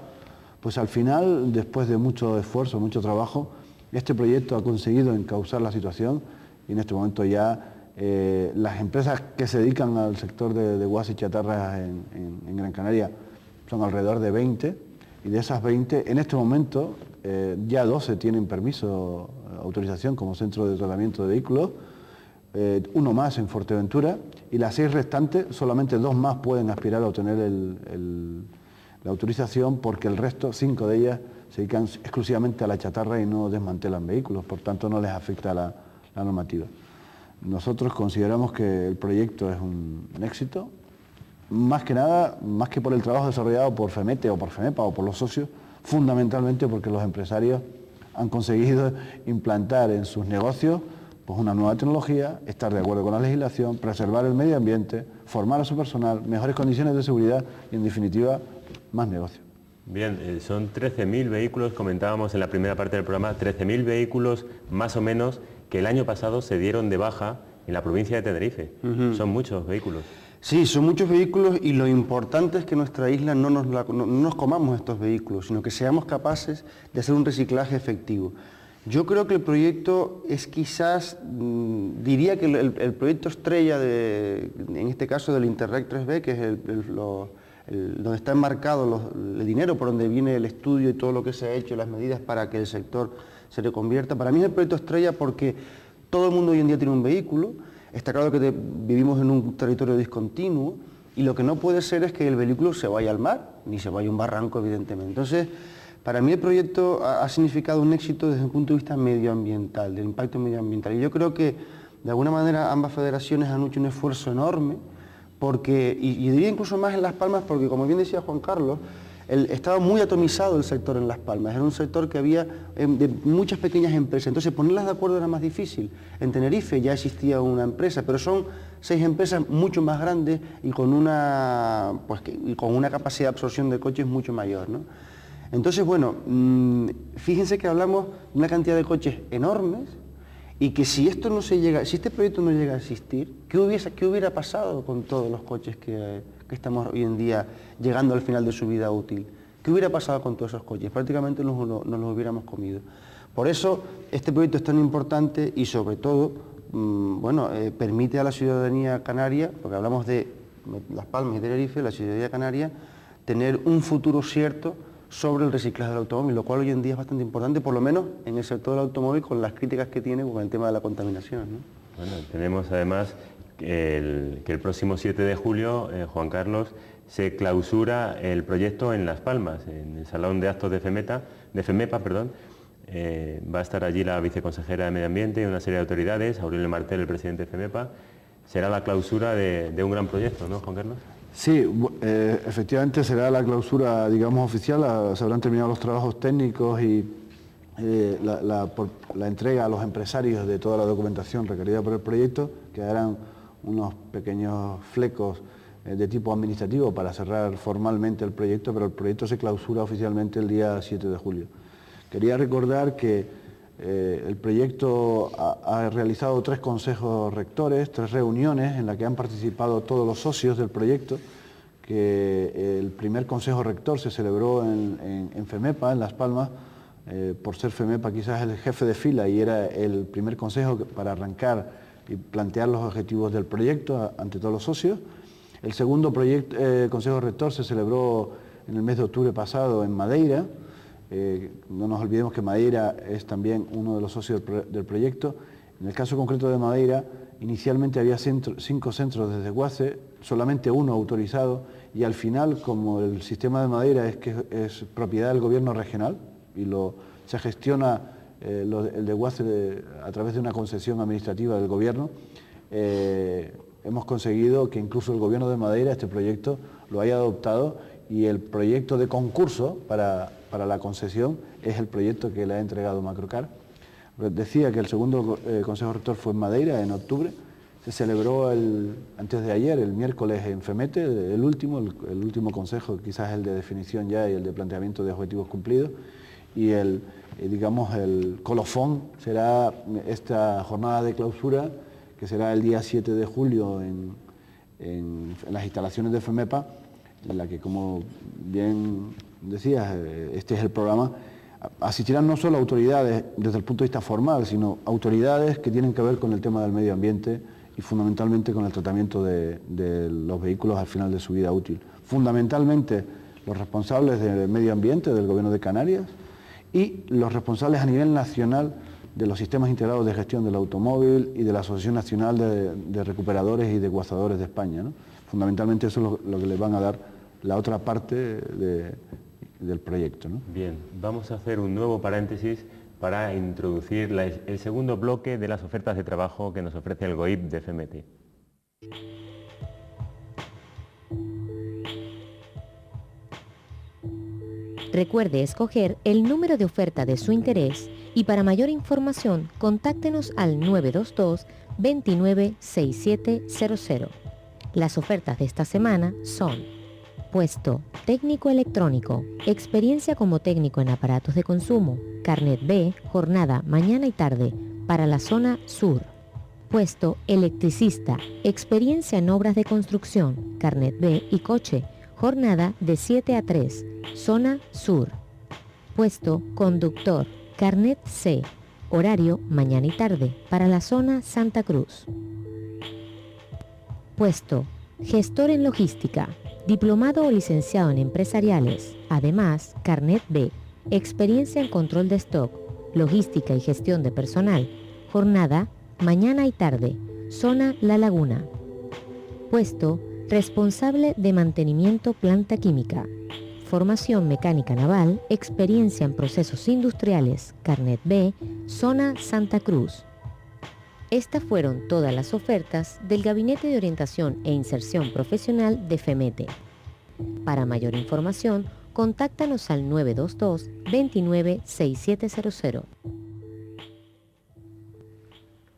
Pues al final, después de mucho esfuerzo, mucho trabajo, este proyecto ha conseguido encauzar la situación y en este momento ya las empresas que se dedican al sector de desguaces y chatarras en Gran Canaria son alrededor de 20, y de esas 20, en este momento ya 12 tienen permiso, autorización como centro de tratamiento de vehículos, uno más en Fuerteventura, y las 6 restantes, solamente 2 más pueden aspirar a obtener la autorización, porque el resto, 5 de ellas, se dedican exclusivamente a la chatarra y no desmantelan vehículos, por tanto no les afecta la normativa. Nosotros consideramos que el proyecto es un éxito, más que nada, más que por el trabajo desarrollado por FEMETE o por FEMEPA o por los socios, fundamentalmente porque los empresarios han conseguido implantar en sus negocios pues una nueva tecnología, estar de acuerdo con la legislación, preservar el medio ambiente, formar a su personal, mejores condiciones de seguridad y, en definitiva, más negocio. Bien, son 13.000 vehículos, comentábamos en la primera parte del programa, 13.000 vehículos más o menos que el año pasado se dieron de baja en la provincia de Tenerife. Son muchos vehículos. Sí, son muchos vehículos, y lo importante es que nuestra isla no nos comamos estos vehículos, sino que seamos capaces de hacer un reciclaje efectivo. Yo creo que el proyecto es quizás, diría que el proyecto estrella, en este caso del Interreg 3B, que es donde está enmarcado el dinero, por donde viene el estudio y todo lo que se ha hecho, las medidas para que el sector se reconvierta. Para mí es el proyecto estrella porque todo el mundo hoy en día tiene un vehículo. Está claro que vivimos en un territorio discontinuo, y lo que no puede ser es que el vehículo se vaya al mar, ni se vaya a un barranco, evidentemente. Entonces, para mí el proyecto ha significado un éxito desde el punto de vista medioambiental, del impacto medioambiental. Y yo creo que, de alguna manera, ambas federaciones han hecho un esfuerzo enorme, porque, y diría incluso más en Las Palmas, porque, como bien decía Juan Carlos, estaba muy atomizado el sector en Las Palmas, era un sector que había de muchas pequeñas empresas, entonces ponerlas de acuerdo era más difícil. En Tenerife ya existía una empresa, pero son 6 empresas mucho más grandes y con una capacidad de absorción de coches mucho mayor, ¿no? Entonces, bueno, fíjense que hablamos de una cantidad de coches enormes y que si este proyecto no llega a existir, ¿qué hubiera pasado con todos los coches que estamos hoy en día llegando al final de su vida útil? ¿Qué hubiera pasado con todos esos coches? Prácticamente nos los hubiéramos comido. Por eso este proyecto es tan importante y sobre todo, permite a la ciudadanía canaria, porque hablamos de Las Palmas y Tenerife, la ciudadanía canaria, tener un futuro cierto sobre el reciclaje del automóvil, lo cual hoy en día es bastante importante, por lo menos en el sector del automóvil, con las críticas que tiene con el tema de la contaminación, ¿no? Bueno, tenemos además que el próximo 7 de julio, Juan Carlos, se clausura el proyecto en Las Palmas, en el Salón de Actos de FEMEPA. Va a estar allí la viceconsejera de Medio Ambiente y una serie de autoridades, Aurelio Martel, el presidente de FEMEPA. Será la clausura de un gran proyecto, ¿no, Juan Carlos? Sí, efectivamente será la clausura, digamos, oficial. Se habrán terminado los trabajos técnicos y la entrega a los empresarios de toda la documentación requerida por el proyecto. Quedarán unos pequeños flecos de tipo administrativo para cerrar formalmente el proyecto, pero el proyecto se clausura oficialmente el día 7 de julio. Quería recordar que el proyecto ha realizado 3 consejos rectores, 3 reuniones en las que han participado todos los socios del proyecto, que el primer consejo rector se celebró en FEMEPA, en Las Palmas, por ser FEMEPA quizás el jefe de fila y era el primer consejo para arrancar y plantear los objetivos del proyecto ante todos los socios. El segundo consejo rector se celebró en el mes de octubre pasado en Madeira. No nos olvidemos que Madeira es también uno de los socios del proyecto. En el caso concreto de Madeira, inicialmente había 5 centros de desguace, solamente 1 autorizado, y al final, como el sistema de Madeira es propiedad del gobierno regional y se gestiona el desguace a través de una concesión administrativa del gobierno, hemos conseguido que incluso el gobierno de Madeira este proyecto lo haya adoptado y el proyecto de concurso para la concesión es el proyecto que le ha entregado Macrocar. Decía que el segundo consejo rector fue en Madeira en octubre, se celebró antes de ayer, el miércoles en FEMETE, el último consejo, quizás el de definición ya y el de planteamiento de objetivos cumplidos, y el colofón será esta jornada de clausura que será el día 7 de julio en las instalaciones de FEMEPA, en la que, como bien decías, este es el programa. Asistirán no solo autoridades desde el punto de vista formal, sino autoridades que tienen que ver con el tema del medio ambiente y fundamentalmente con el tratamiento de los vehículos al final de su vida útil. Fundamentalmente los responsables del medio ambiente del Gobierno de Canarias y los responsables a nivel nacional de los sistemas integrados de gestión del automóvil y de la Asociación Nacional de Recuperadores y Desguazadores de España, ¿no? Fundamentalmente eso es lo que les van a dar la otra parte del proyecto, ¿no? Bien, vamos a hacer un nuevo paréntesis para introducir el segundo bloque de las ofertas de trabajo que nos ofrece el GOIP de FEMETE. Recuerde escoger el número de oferta de su interés y para mayor información contáctenos al 922 29 6700. Las ofertas de esta semana son: puesto técnico electrónico, experiencia como técnico en aparatos de consumo, carnet B, jornada mañana y tarde para la zona sur. Puesto electricista, experiencia en obras de construcción, carnet B y coche, jornada de 7 a 3, zona sur. Puesto conductor, carnet C, horario mañana y tarde para la zona Santa Cruz. Puesto gestor en logística, diplomado o licenciado en empresariales, además carnet B, experiencia en control de stock, logística y gestión de personal, jornada mañana y tarde, zona La Laguna. Puesto responsable de mantenimiento planta química, formación mecánica naval, experiencia en procesos industriales, carnet B, zona Santa Cruz. Estas fueron todas las ofertas del Gabinete de Orientación e Inserción Profesional de FEMETE. Para mayor información, contáctanos al 922 29 6700.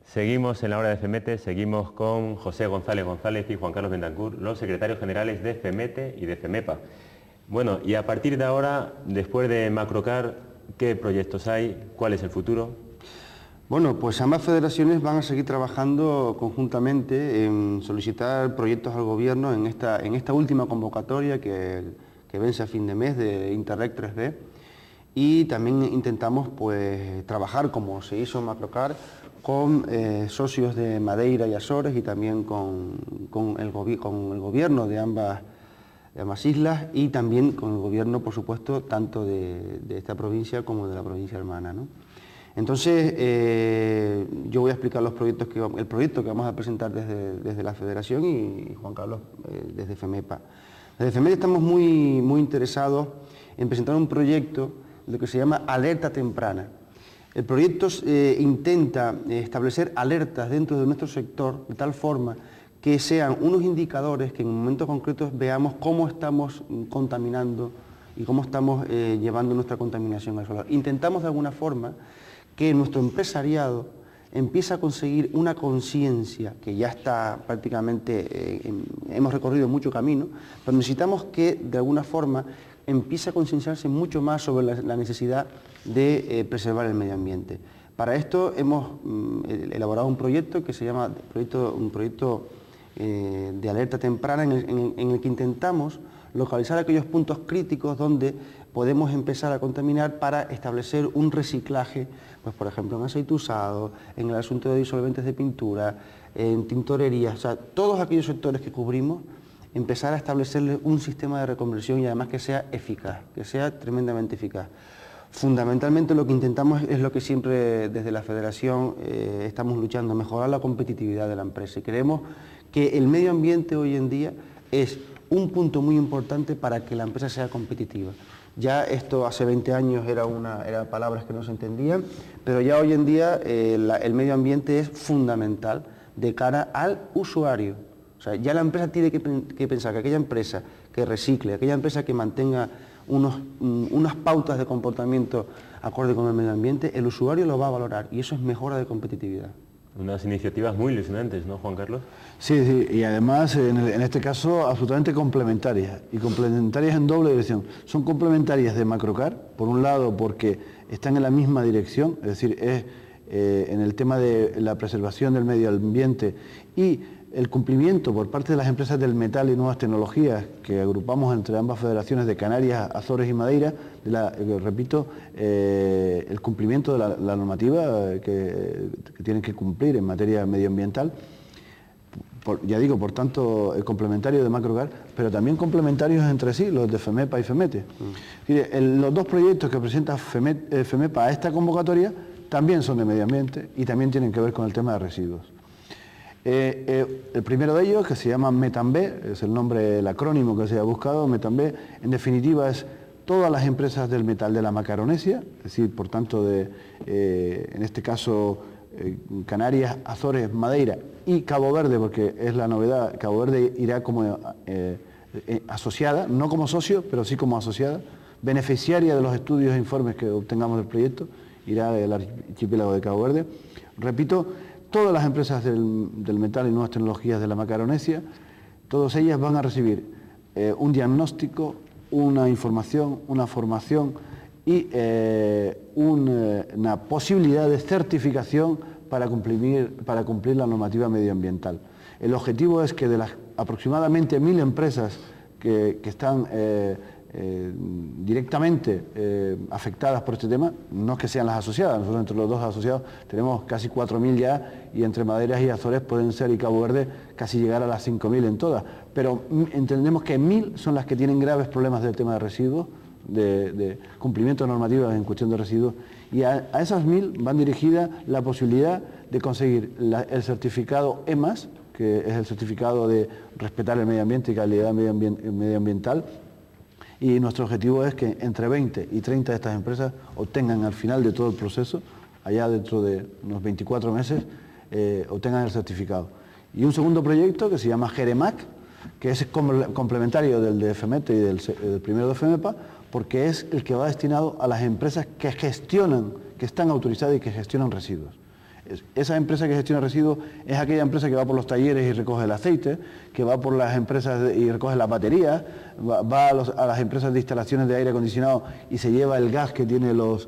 Seguimos en la hora de FEMETE, seguimos con José González González y Juan Carlos Bentancur, los secretarios generales de FEMETE y de FEMEPA. Bueno, y a partir de ahora, después de Macrocar, ¿qué proyectos hay? ¿Cuál es el futuro? Bueno, pues ambas federaciones van a seguir trabajando conjuntamente en solicitar proyectos al gobierno en esta última convocatoria que vence a fin de mes de Interreg 3B, y también intentamos pues trabajar, como se hizo en Macrocar, con socios de Madeira y Azores, y también con el gobierno de ambas islas, y también con el gobierno, por supuesto, tanto de esta provincia como de la provincia hermana, ¿no? Entonces, yo voy a explicar el proyecto que vamos a presentar desde la Federación, y Juan Carlos desde FEMEPA. Desde FEMEPA estamos muy interesados en presentar un proyecto, lo que se llama alerta temprana. El proyecto intenta establecer alertas dentro de nuestro sector de tal forma que sean unos indicadores que en momentos concretos veamos cómo estamos contaminando y cómo estamos llevando nuestra contaminación al suelo. Intentamos de alguna forma que nuestro empresariado empiece a conseguir una conciencia, que ya está prácticamente, hemos recorrido mucho camino, pero necesitamos que de alguna forma empiece a concienciarse mucho más sobre la necesidad de preservar el medio ambiente. Para esto hemos elaborado un proyecto que se llama un proyecto de alerta temprana, en el que intentamos localizar aquellos puntos críticos donde podemos empezar a contaminar para establecer un reciclaje, pues por ejemplo en aceite usado, en el asunto de disolventes de pintura, en tintorerías, o sea, todos aquellos sectores que cubrimos, empezar a establecerle un sistema de reconversión, y además que sea eficaz, que sea tremendamente eficaz. Fundamentalmente lo que intentamos es lo que siempre desde la Federación estamos luchando, mejorar la competitividad de la empresa, y creemos que el medio ambiente hoy en día es un punto muy importante para que la empresa sea competitiva. Ya esto hace 20 años eran palabras que no se entendían, pero ya hoy en día el medio ambiente es fundamental de cara al usuario. O sea, ya la empresa tiene que pensar que aquella empresa que recicle, aquella empresa que mantenga unas pautas de comportamiento acorde con el medio ambiente, el usuario lo va a valorar, y eso es mejora de competitividad. Unas iniciativas muy ilusionantes, ¿no, Juan Carlos? Sí, y además en este caso absolutamente complementarias, y complementarias en doble dirección. Son complementarias de Macrocar, por un lado porque están en la misma dirección, es decir, es en el tema de la preservación del medio ambiente y el cumplimiento por parte de las empresas del metal y nuevas tecnologías que agrupamos entre ambas federaciones de Canarias, Azores y Madeira, repito, el cumplimiento de la normativa que tienen que cumplir en materia medioambiental. Ya digo, por tanto, complementario de Macrocar, pero también complementarios entre sí, los de FEMEPA y FEMETE. Los dos proyectos que presenta FEMEPA a esta convocatoria también son de medio ambiente y también tienen que ver con el tema de residuos. El primero de ellos, que se llama METANB, es el nombre, el acrónimo que se ha buscado. METANB, en definitiva, es todas las empresas del metal de la Macaronesia, es decir, por tanto, en este caso, Canarias, Azores, Madeira y Cabo Verde, porque es la novedad, Cabo Verde irá como asociada, no como socio, pero sí como asociada, beneficiaria de los estudios e informes que obtengamos del proyecto, irá el archipiélago de Cabo Verde. Repito, todas las empresas del metal y nuevas tecnologías de la Macaronesia, todas ellas van a recibir un diagnóstico, una información, una formación y una posibilidad de certificación para cumplir la normativa medioambiental. El objetivo es que de las aproximadamente 1000 empresas que están directamente afectadas por este tema, no es que sean las asociadas, nosotros entre los dos asociados tenemos casi 4000 ya, y entre Madeira y Azores pueden ser, y Cabo Verde, casi llegar a las 5000 en todas, pero entendemos que 1000 son las que tienen graves problemas del tema de residuos, de cumplimiento de normativas en cuestión de residuos, y a esas 1000 van dirigida la posibilidad de conseguir el certificado EMAS, que es el certificado de respetar el medio ambiente y calidad medioambiental. Y nuestro objetivo es que entre 20 y 30 de estas empresas obtengan al final de todo el proceso, allá dentro de unos 24 meses, obtengan el certificado. Y un segundo proyecto que se llama GEREMAC, que es complementario del de FEMETE y del primero de FEMEPA, porque es el que va destinado a las empresas que gestionan, que están autorizadas y que gestionan residuos. Esa empresa que gestiona residuos es aquella empresa que va por los talleres y recoge el aceite, que va por las empresas y recoge las baterías, va a las empresas de instalaciones de aire acondicionado y se lleva el gas que tiene los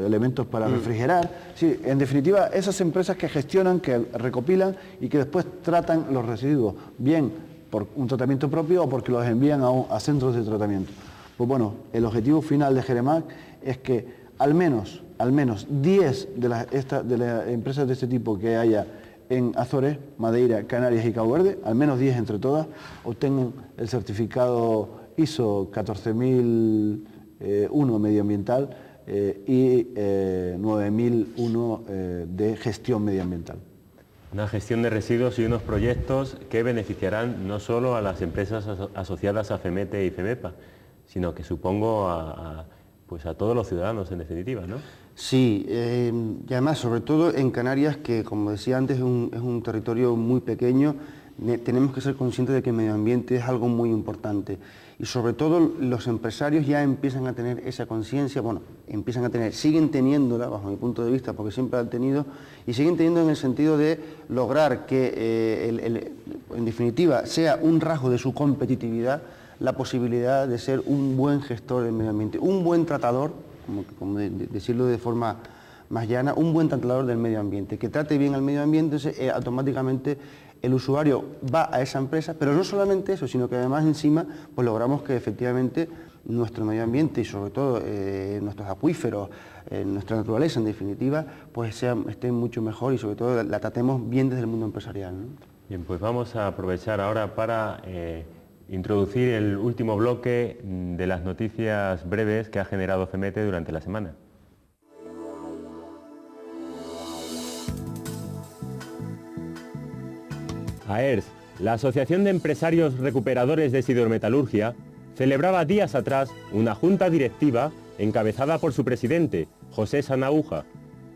elementos para refrigerar. Sí, en definitiva, esas empresas que gestionan, que recopilan y que después tratan los residuos, bien por un tratamiento propio o porque los envían a centros de tratamiento. Pues bueno, el objetivo final de Geremac es que al menos 10 de las empresas de este tipo que haya en Azores, Madeira, Canarias y Cabo Verde, al menos 10 entre todas, obtengan el certificado ISO 14001 medioambiental y 9001 de gestión medioambiental. Una gestión de residuos y unos proyectos que beneficiarán no solo a las empresas asociadas a FEMETE y FEMEPA, sino que supongo pues a todos los ciudadanos en definitiva, ¿no? Sí, y además sobre todo en Canarias, que como decía antes es un territorio muy pequeño, tenemos que ser conscientes de que el medio ambiente es algo muy importante y sobre todo los empresarios ya empiezan a tener esa conciencia, bueno, siguen teniéndola bajo mi punto de vista porque siempre han tenido y siguen teniendo en el sentido de lograr que en definitiva sea un rasgo de su competitividad la posibilidad de ser un buen gestor del medio ambiente, un buen tratador, como decirlo de forma más llana, un buen tratador del medio ambiente, que trate bien al medio ambiente, entonces automáticamente el usuario va a esa empresa, pero no solamente eso, sino que además encima pues logramos que efectivamente nuestro medio ambiente y sobre todo nuestros acuíferos, nuestra naturaleza en definitiva, pues esté mucho mejor y sobre todo la tratemos bien desde el mundo empresarial, ¿no? Bien, pues vamos a aprovechar ahora para introducir el último bloque de las noticias breves que ha generado FEMETE durante la semana. AERS, la Asociación de Empresarios Recuperadores de Sidermetalurgia, celebraba días atrás una junta directiva encabezada por su presidente, José Sanahúja.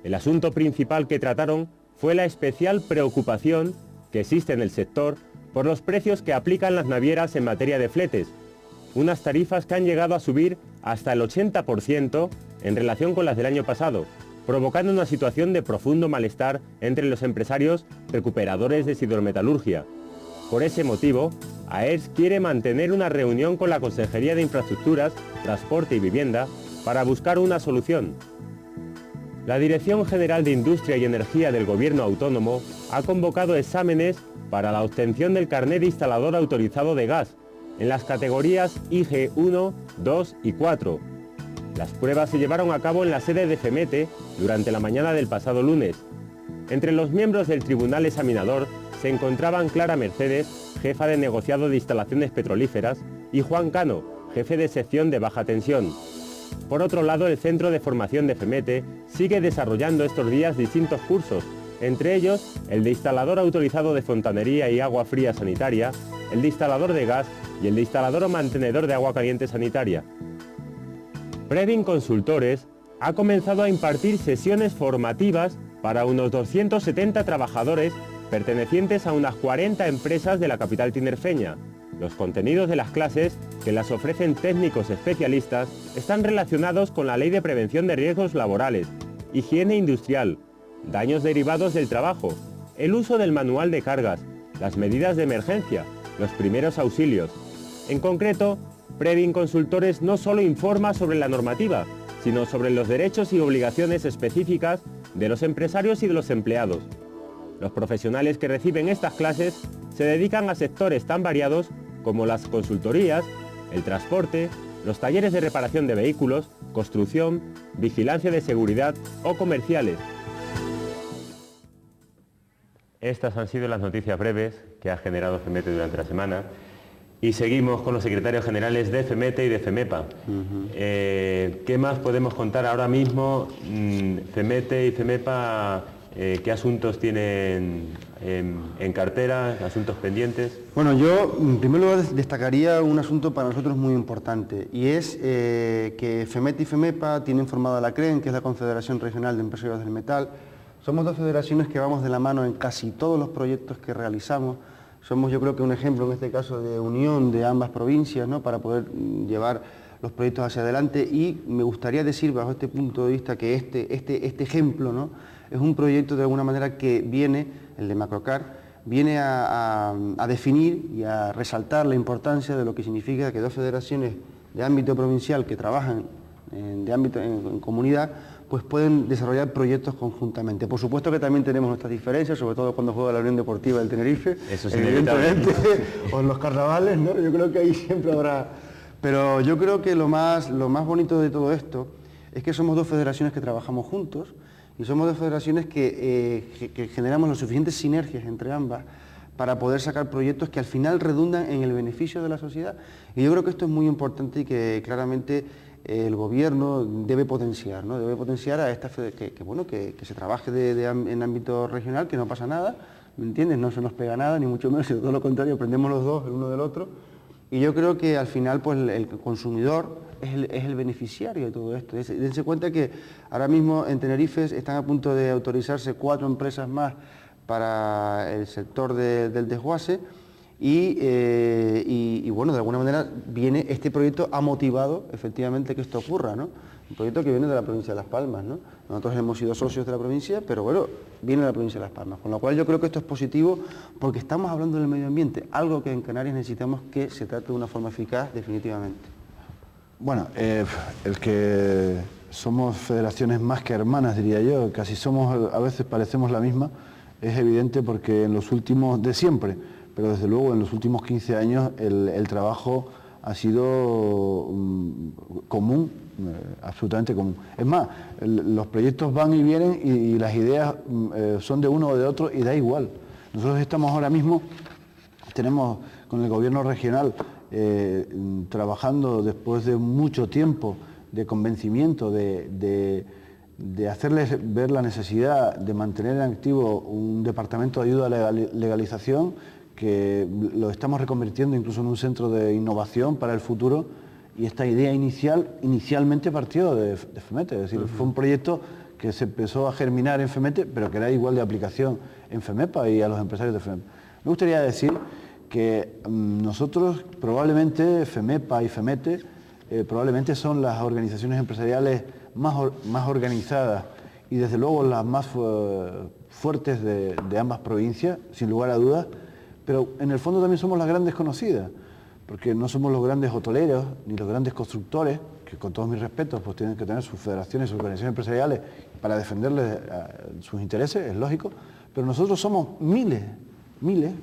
El asunto principal que trataron fue la especial preocupación que existe en el sector por los precios que aplican las navieras en materia de fletes, unas tarifas que han llegado a subir hasta el 80% en relación con las del año pasado, provocando una situación de profundo malestar entre los empresarios recuperadores de sidermetalurgia. Por ese motivo, AERS quiere mantener una reunión con la Consejería de Infraestructuras, Transporte y Vivienda para buscar una solución. La Dirección General de Industria y Energía del Gobierno Autónomo ha convocado exámenes para la obtención del carnet de instalador autorizado de gas en las categorías IG 1, 2 y 4. Las pruebas se llevaron a cabo en la sede de FEMETE durante la mañana del pasado lunes. Entre los miembros del tribunal examinador se encontraban Clara Mercedes, jefa de negociado de instalaciones petrolíferas, y Juan Cano, jefe de sección de baja tensión. Por otro lado, el Centro de Formación de FEMETE sigue desarrollando estos días distintos cursos, entre ellos el de instalador autorizado de fontanería y agua fría sanitaria, el de instalador de gas y el de instalador o mantenedor de agua caliente sanitaria. Previn Consultores ha comenzado a impartir sesiones formativas para unos 270 trabajadores pertenecientes a unas 40 empresas de la capital tinerfeña. Los contenidos de las clases, que las ofrecen técnicos especialistas, están relacionados con la Ley de Prevención de Riesgos Laborales, higiene industrial, daños derivados del trabajo, el uso del manual de cargas, las medidas de emergencia, los primeros auxilios. En concreto, Previn Consultores no solo informa sobre la normativa, sino sobre los derechos y obligaciones específicas de los empresarios y de los empleados. Los profesionales que reciben estas clases se dedican a sectores tan variados como las consultorías, el transporte, los talleres de reparación de vehículos, construcción, vigilancia de seguridad o comerciales. Estas han sido las noticias breves que ha generado FEMETE durante la semana y seguimos con los secretarios generales de FEMETE y de FEMEPA. ¿Qué más podemos contar ahora mismo? FEMETE y FEMEPA, ¿qué asuntos tienen en cartera, asuntos pendientes? Bueno, yo en primer lugar destacaría un asunto para nosotros muy importante y es que FEMETE y FEMEPA tienen formada la CREN, que es la Confederación Regional de Empresarios del Metal. Somos dos federaciones que vamos de la mano en casi todos los proyectos que realizamos. Somos, yo creo que un ejemplo en este caso de unión de ambas provincias, ¿no?, para poder llevar los proyectos hacia adelante, y me gustaría decir bajo este punto de vista que este ejemplo, ¿no?, es un proyecto de alguna manera que viene, el de Macrocar, viene a definir y a resaltar la importancia de lo que significa que dos federaciones de ámbito provincial que trabajan en comunidad, pues pueden desarrollar proyectos conjuntamente. Por supuesto que también tenemos nuestras diferencias, sobre todo cuando juega la Unión Deportiva del Tenerife, eso es evidentemente, o en los carnavales, ¿no? Yo creo que ahí siempre habrá... Pero yo creo que lo más bonito de todo esto es que somos dos federaciones que trabajamos juntos, y somos dos federaciones que generamos las suficientes sinergias entre ambas para poder sacar proyectos que al final redundan en el beneficio de la sociedad. Y yo creo que esto es muy importante y que claramente el gobierno debe potenciar, ¿no? Debe potenciar a esta que se trabaje en ámbito regional, que no pasa nada, ¿me entiendes? No se nos pega nada, ni mucho menos, sino todo lo contrario, aprendemos los dos el uno del otro. Y yo creo que al final pues el consumidor es el beneficiario de todo esto. Dense cuenta que ahora mismo en Tenerife están a punto de autorizarse 4 empresas más para el sector del desguace, y bueno, de alguna manera viene este proyecto, ha motivado efectivamente que esto ocurra, ¿no? Un proyecto que viene de la provincia de Las Palmas, ¿no? Nosotros hemos sido socios de la provincia, pero bueno, viene de la provincia de Las Palmas, con lo cual yo creo que esto es positivo porque estamos hablando del medio ambiente, algo que en Canarias necesitamos que se trate de una forma eficaz definitivamente. Bueno, el que somos federaciones más que hermanas, diría yo, casi somos, a veces parecemos la misma, es evidente porque en los últimos, de siempre, pero desde luego en los últimos 15 años el trabajo ha sido común, absolutamente común. Es más, los proyectos van y vienen y las ideas son de uno o de otro y da igual. Nosotros estamos ahora mismo, tenemos con el gobierno regional trabajando después de mucho tiempo de convencimiento, de hacerles ver la necesidad de mantener en activo un departamento de ayuda a la legalización, que lo estamos reconvirtiendo incluso en un centro de innovación para el futuro, y esta idea inicialmente partió de FEMETE, es decir, fue un proyecto que se empezó a germinar en FEMETE, pero que era igual de aplicación en FEMEPA y a los empresarios de FEMEPA. Me gustaría decir que nosotros probablemente, FEMEPA y FEMETE, probablemente son las organizaciones empresariales más organizadas y desde luego las más fuertes de ambas provincias, sin lugar a dudas, pero en el fondo también somos las grandes conocidas, porque no somos los grandes hoteleros ni los grandes constructores, que con todos mis respetos pues tienen que tener sus federaciones, sus organizaciones empresariales para defenderles sus intereses, es lógico, pero nosotros somos miles,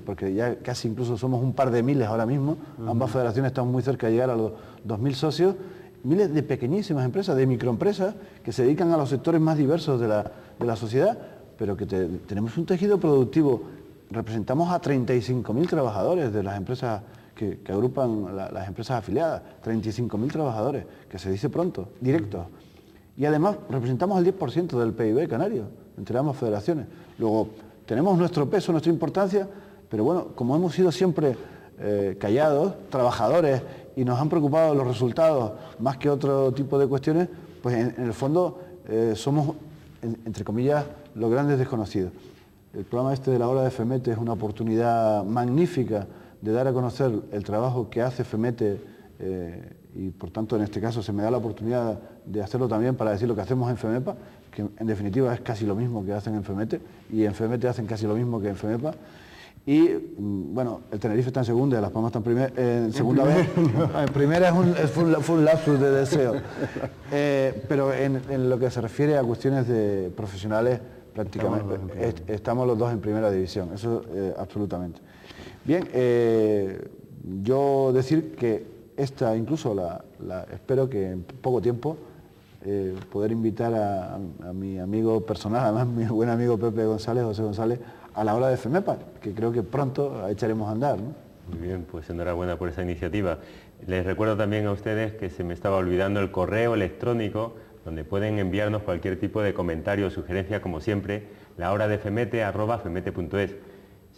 porque ya casi incluso somos un par de miles ahora mismo, ambas federaciones están muy cerca de llegar a los 2.000 socios, miles de pequeñísimas empresas, de microempresas, que se dedican a los sectores más diversos de la sociedad, pero que tenemos un tejido productivo, representamos a 35.000 trabajadores de las empresas que agrupan las empresas afiliadas, 35.000 trabajadores, que se dice pronto, directos. Y además representamos el 10% del PIB canario, entre ambas federaciones. Luego, tenemos nuestro peso, nuestra importancia, pero bueno, como hemos sido siempre callados, trabajadores, y nos han preocupado los resultados más que otro tipo de cuestiones, pues en el fondo somos, entre comillas, los grandes desconocidos. El programa este de la hora de FEMETE es una oportunidad magnífica de dar a conocer el trabajo que hace FEMETE y por tanto en este caso se me da la oportunidad de hacerlo también para decir lo que hacemos en FEMEPA, que en definitiva es casi lo mismo que hacen en FEMETE, y en FEMETE hacen casi lo mismo que en FEMEPA. Y bueno, el Tenerife está en segunda, Las Palmas está en segunda vez. En primera fue un lapsus de deseo. Pero en lo que se refiere a cuestiones de profesionales, prácticamente estamos los dos en primera división, eso absolutamente. Bien, yo decir que esta incluso espero que en poco tiempo poder invitar a mi amigo personal, además mi buen amigo José González, a la hora de FEMEPA, que creo que pronto echaremos a andar, ¿no? Muy bien, pues enhorabuena por esa iniciativa. Les recuerdo también a ustedes que se me estaba olvidando el correo electrónico donde pueden enviarnos cualquier tipo de comentario o sugerencia, como siempre, lahora-de-femete@femete.es.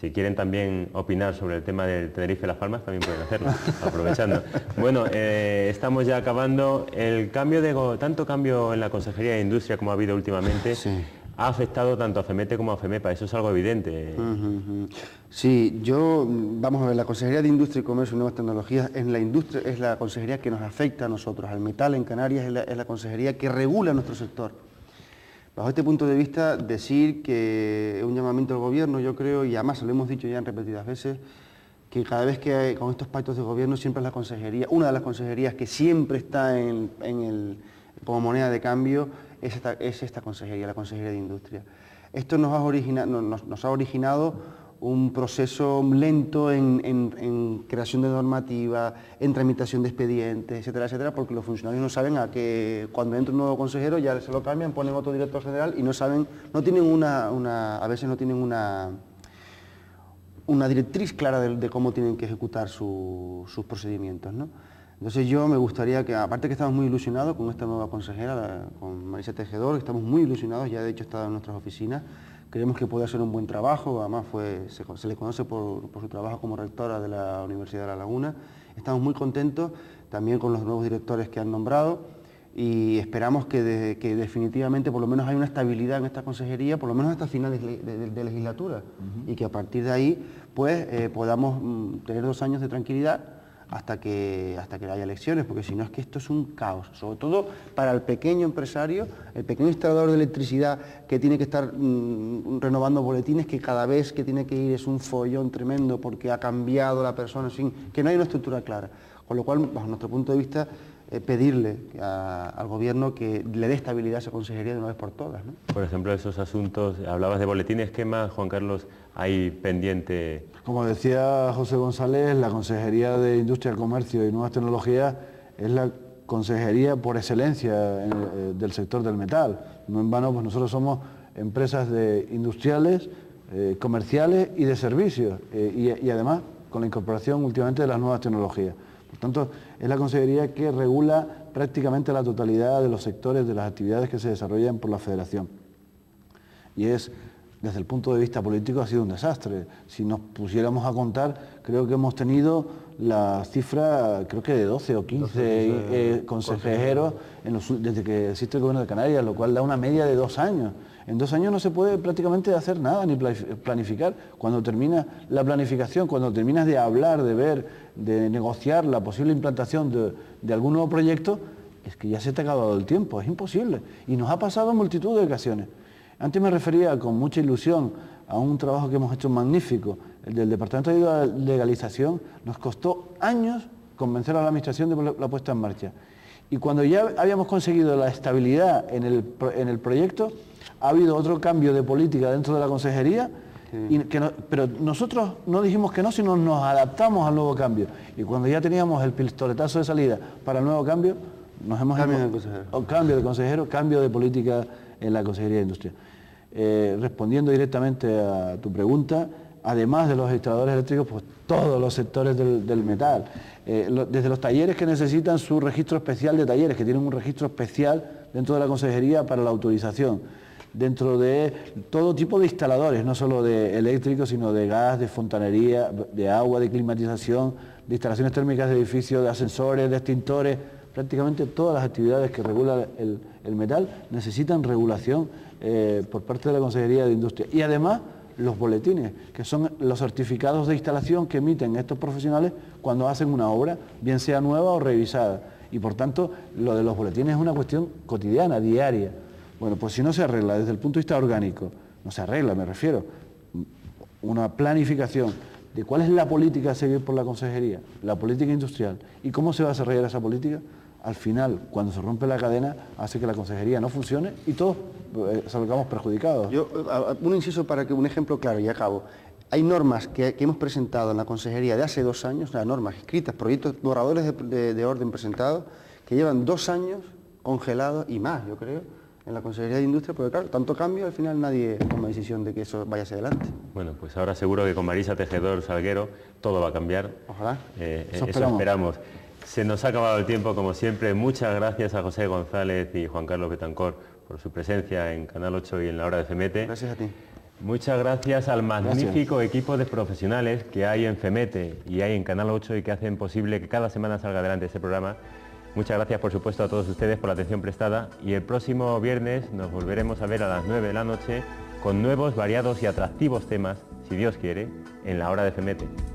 Si quieren también opinar sobre el tema del Tenerife Las Palmas, también pueden hacerlo, aprovechando. Bueno, estamos ya acabando. El cambio tanto cambio en la Consejería de Industria como ha habido últimamente, sí, ha afectado tanto a FEMETE como a FEMEPA, eso es algo evidente. Sí, vamos a ver, la Consejería de Industria y Comercio y Nuevas Tecnologías es la consejería que nos afecta a nosotros, al metal en Canarias es la consejería que regula nuestro sector. Bajo este punto de vista, decir que es un llamamiento al gobierno, yo creo, y además lo hemos dicho ya en repetidas veces, que cada vez que hay, con estos pactos de gobierno siempre es la consejería, una de las consejerías que siempre está como moneda de cambio, es esta consejería, la Consejería de Industria. Esto nos ha originado un proceso lento en creación de normativa, en tramitación de expedientes, etcétera, etcétera, porque los funcionarios no saben a que cuando entra un nuevo consejero ya se lo cambian, ponen otro director general y no saben, a veces no tienen una directriz clara de cómo tienen que ejecutar sus procedimientos, ¿no? Entonces yo me gustaría que, aparte que estamos muy ilusionados con esta nueva consejera, con Marisa Tejedor, estamos muy ilusionados, ya de hecho está en nuestras oficinas, creemos que puede hacer un buen trabajo, además se le conoce por su trabajo como rectora de la Universidad de La Laguna, estamos muy contentos también con los nuevos directores que han nombrado y esperamos que definitivamente por lo menos hay una estabilidad en esta consejería, por lo menos hasta finales de legislatura, y que a partir de ahí pues podamos tener 2 años de tranquilidad hasta que haya elecciones, porque si no es que esto es un caos, sobre todo para el pequeño empresario, el pequeño instalador de electricidad que tiene que estar renovando boletines, que cada vez que tiene que ir es un follón tremendo porque ha cambiado la persona, que no hay una estructura clara. Con lo cual, bajo nuestro punto de vista, pedirle al gobierno que le dé estabilidad a esa consejería de una vez por todas, ¿no? Por ejemplo, esos asuntos, hablabas de boletines, ¿qué más, Juan Carlos, hay pendiente? Como decía José González, la Consejería de Industria, Comercio y Nuevas Tecnologías es la consejería por excelencia del sector del metal. No en vano, pues nosotros somos empresas industriales, comerciales y de servicios, y además con la incorporación últimamente de las nuevas tecnologías. Por tanto, es la consejería que regula prácticamente la totalidad de los sectores de las actividades que se desarrollan por la Federación. Y desde el punto de vista político ha sido un desastre. Si nos pusiéramos a contar, creo que hemos tenido la cifra, creo que de 12 o 15 consejeros desde que existe el Gobierno de Canarias, lo cual da una media de 2 años. En 2 años no se puede prácticamente hacer nada, ni planificar. Cuando termina la planificación, cuando terminas de hablar, de ver, de negociar la posible implantación de algún nuevo proyecto, es que ya se te ha acabado el tiempo, es imposible. Y nos ha pasado en multitud de ocasiones. Antes me refería con mucha ilusión a un trabajo que hemos hecho magnífico, el del Departamento de Legalización. Nos costó años convencer a la Administración de la puesta en marcha. Y cuando ya habíamos conseguido la estabilidad en el proyecto, ha habido otro cambio de política dentro de la consejería, pero nosotros no dijimos que no, sino nos adaptamos al nuevo cambio. Y cuando ya teníamos el pistoletazo de salida para el nuevo cambio, cambio de consejero, cambio de política en la Consejería de Industria. Respondiendo directamente a tu pregunta, además de los instaladores eléctricos, pues todos los sectores del metal, desde los talleres que necesitan su registro especial de talleres, que tienen un registro especial dentro de la consejería para la autorización, dentro de todo tipo de instaladores, no solo de eléctricos, sino de gas, de fontanería, de agua, de climatización, de instalaciones térmicas de edificios, de ascensores, de extintores. Prácticamente todas las actividades que regula el metal necesitan regulación por parte de la Consejería de Industria. Y además los boletines, que son los certificados de instalación que emiten estos profesionales cuando hacen una obra, bien sea nueva o revisada. Y por tanto, lo de los boletines es una cuestión cotidiana, diaria. Bueno, pues si no se arregla desde el punto de vista orgánico, no se arregla, me refiero, una planificación de cuál es la política a seguir por la consejería, la política industrial, y cómo se va a desarrollar esa política, al final, cuando se rompe la cadena, hace que la consejería no funcione y todos salgamos perjudicados. Yo, un inciso un ejemplo claro y acabo. Hay normas que hemos presentado en la consejería de hace 2 años, normas escritas, proyectos, borradores de orden presentados, que llevan 2 años congelados y más, yo creo, en la Consejería de Industria, porque claro, tanto cambio, al final nadie toma decisión de que eso vaya hacia adelante. Bueno, pues ahora seguro que con Marisa Tejedor Salguero todo va a cambiar. Ojalá. Eso esperamos. Se nos ha acabado el tiempo, como siempre. Muchas gracias a José González y Juan Carlos Betancor por su presencia en Canal 8 y en la hora de FEMETE. Gracias a ti. Muchas gracias al magnífico equipo de profesionales que hay en FEMETE y hay en Canal 8 y que hacen posible que cada semana salga adelante este programa. Muchas gracias, por supuesto, a todos ustedes por la atención prestada y el próximo viernes nos volveremos a ver a las 9 de la noche con nuevos, variados y atractivos temas, si Dios quiere, en la hora de FEMETE.